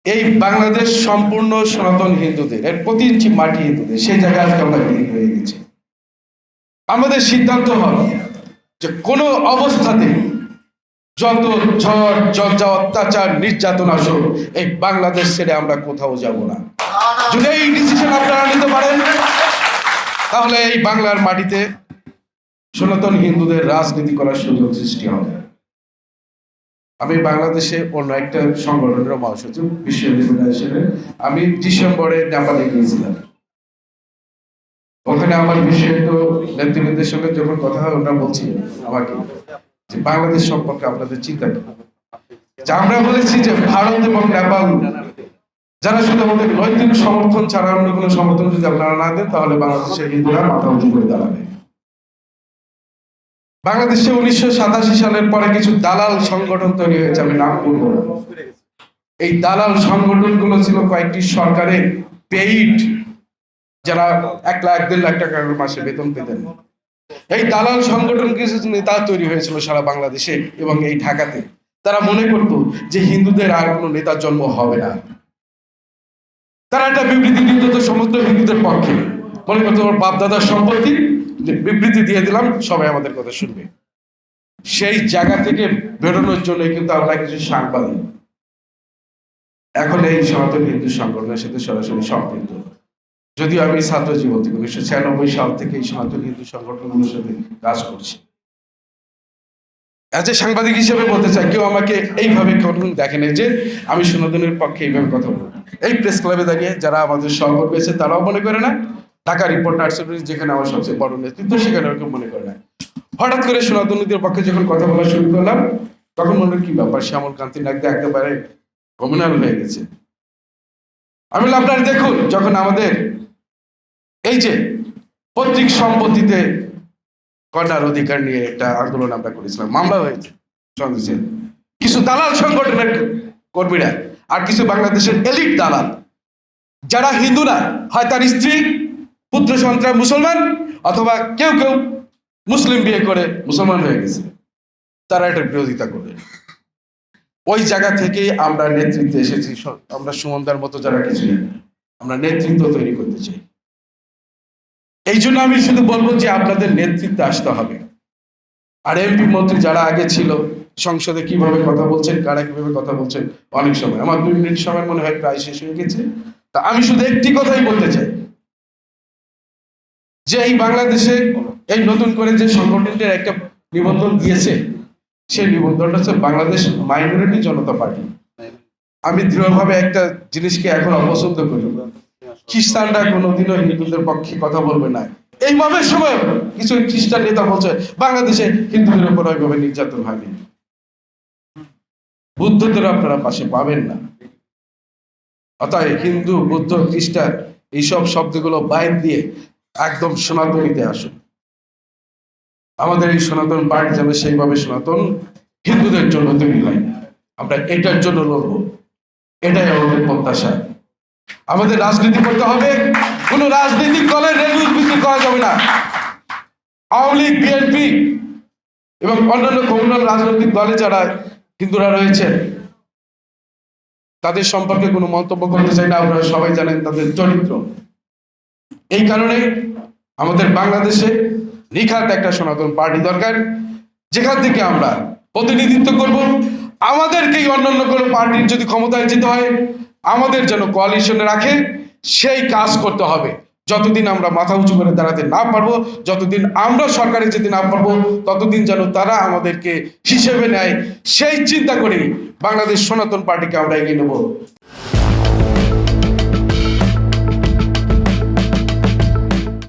এই বাংলাদেশ সম্পূর্ণ সনাতন হিন্দুদের, এর প্রতি ইঞ্চি মাটি হিন্দুদের। সেই জায়গায় আজকে আমরা বিলীন হয়ে গেছি। আমাদের সিদ্ধান্ত হবে যে কোনো অবস্থাতে যত ঝড় ঝঞ্ঝা অত্যাচার নির্যাতন আসুক, এই বাংলাদেশ ছেড়ে আমরা কোথাও যাব না। যদি এই ডিসিশন আপনারা নিতে পারেন, তাহলে এই বাংলার মাটিতে সনাতন হিন্দুদের রাজনীতি করার সুযোগ সৃষ্টি হবে। আমি বাংলাদেশে অন্য একটা সংগঠনের মহাসচিব, বিশ্ব হিন্দু হিসেবে আমি ডিসেম্বরে নেপালে গিয়েছিলাম। ওখানে আমার বিশ্ব হিন্দু নেতৃবৃন্দের সঙ্গে যখন কথা হয়, ওরা বলছি আমাকে যে বাংলাদেশ সম্পর্কে আপনাদের চিন্তা কি। আমরা বলেছি যে ভারত এবং নেপাল যারা শুধু আমাদের নৈতিক সমর্থন ছাড়া অন্য কোনো সমর্থন যদি আপনারা না দেন, তাহলে বাংলাদেশের হিন্দুরা মাথা উঁচু করে দাঁড়াবে। বাংলাদেশে 1987 সালের পরে কিছু দালাল সংগঠন তৈরি হয়েছে, আমি নাম বলবো না। এই দালাল সংগঠনগুলো ছিল কয়েকটি সরকারের পেইড, যারা 1 লাখ 1.5 লাখ টাকা মাসে বেতন পেতেন। এই দালাল সংগঠন কিছু নেতা তৈরি হয়েছিল সারা বাংলাদেশে এবং এই ঢাকাতে। তারা মনে করত যে হিন্দুদের আর কোনো নেতার জন্ম হবে না। তারা একটা বিবৃতি দিত সমস্ত হিন্দুদের পক্ষে, মনে করতো ওর বাপ দাদার সম্পত্তি, বিবৃতি দিয়ে দিলাম, সবাই আমাদের কথা শুনবে। সেই জায়গা থেকে বেরোনোর জন্য কিন্তু আমরা কিছু সাংবাদিক এখন এই সনাতন হিন্দু সংগঠনের সাথে সরাসরি সম্পৃক্ত। যদিও আমি ছাত্র জীবন থেকে 1996 সাল থেকে এই সনাতন হিন্দু সংগঠনগুলোর সাথে কাজ করছি। এজ এ সাংবাদিক হিসেবে বলতে চাই, কেউ আমাকে এইভাবে কখনো দেখেনি যে আমি সনাতনের পক্ষে এইভাবে কথা বলবো। এই প্রেস ক্লাবে দাঁড়িয়ে যারা আমাদের সহকর্মী আছে তারাও মনে করে না, ঢাকা রিপোর্টার্স, যেখানে আমার সবচেয়ে বড় নেতৃত্ব, সেখানে ওরকম মনে করে না। হঠাৎ করে সনাতনীদের পক্ষে যখন কথা বলা শুরু করলাম, তখন মনে কি ব্যাপার, শ্যামল কান্তি নাকদে একেবারে কমিউনাল হয়ে গেছে। আমি বললাম আপনারা দেখুন, যখন আমাদের এই যে পৈতৃক সম্পত্তিতে কন্যার অধিকার নিয়ে একটা আন্দোলন আমরা করেছিলাম, মামলা হয়েছে, কিছু দালাল সংগঠনের কর্মীরা আর কিছু বাংলাদেশের এলিট দালাল, যারা হিন্দু না, হয় তার স্ত্রী পুত্র সন্তান মুসলমান, অথবা কেউ কেউ মুসলিম বিয়ে করে মুসলমান হয়ে গেছে, তারা এটার বিরোধিতা করবে। ওই জায়গা থেকে আমরা নেতৃত্বে এসেছি। আমরা সুমনদার মতো যারা কিছু, আমরা নেতৃত্ব তৈরি করতে চাই। এই জন্য আমি শুধু বলবো যে আপনাদের নেতৃত্বে আসতে হবে। আর এমপি মন্ত্রী যারা আগে ছিল, সংসদে কিভাবে কথা বলছেন, কারা কিভাবে কথা বলছেন, অনেক সময় আমার 2 মিনিট সময় মনে হয় প্রায় শেষ হয়ে গেছে। তা আমি শুধু একটি কথাই বলতে চাই যে এই বাংলাদেশে এই নতুন করে যে সংগঠনটির একটা নিবন্ধন দিয়েছে, সেই নিবন্ধনটা হচ্ছে বাংলাদেশ মাইনরিটি জনতা পার্টি। আমি দৃঢ়ভাবে একটা জিনিসকে এখন অপছন্দ করি, খ্রিস্টানরা কোনোদিনও হিন্দুদের পক্ষে কথা বলবে না। এই মবের সময় কিছু খ্রিস্টান নেতা বলছে বাংলাদেশে হিন্দুদের উপর ওইভাবে নির্যাতন হয়নি। বুদ্ধদের আপনারা পাশে পাবেন না। অতএব হিন্দু, বুদ্ধ, খ্রিস্টান এইসব শব্দগুলো বাইর দিয়ে একদম সনাতনীতে আসুন। আমাদের এই সনাতন পার্টি যেন সেইভাবে সনাতন হিন্দুদের জন্য তৈরি হয়, আমরা এটার জন্য লড়বো। এটাই আমাদের প্রত্যাশা। আমাদের রাজনীতি করতে হবে, কোন রাজনৈতিক দলের রেলুজ বিক্রি করা যাবে না। আওয়ামী লীগ, বিএনপি এবং অন্যান্য কমিউনাল রাজনৈতিক দলে যারা হিন্দুরা রয়েছেন, তাদের সম্পর্কে কোনো মন্তব্য করতে চাই না। আপনারা সবাই জানেন তাদের চরিত্র। এই কারণে আমাদের বাংলাদেশে নিখাত একটা সনাতন পার্টি দরকার, যেখান থেকে আমরা প্রতিনিধিত্ব করব। আমাদেরকেই অন্যান্য কোনো পার্টির যদি ক্ষমতায় যেতে হয়, আমাদের যেন কোয়ালিশনে রাখে, সেই কাজ করতে হবে। যতদিন আমরা মাথা উঁচু করে দাঁড়াতে না পারবো, যতদিন আমরা সরকারে যেতে না পারবো, ততদিন যেন তারা আমাদেরকে হিসেবে নেয়, সেই চিন্তা করে বাংলাদেশ সনাতন পার্টিকে আমরা এগিয়ে নেব।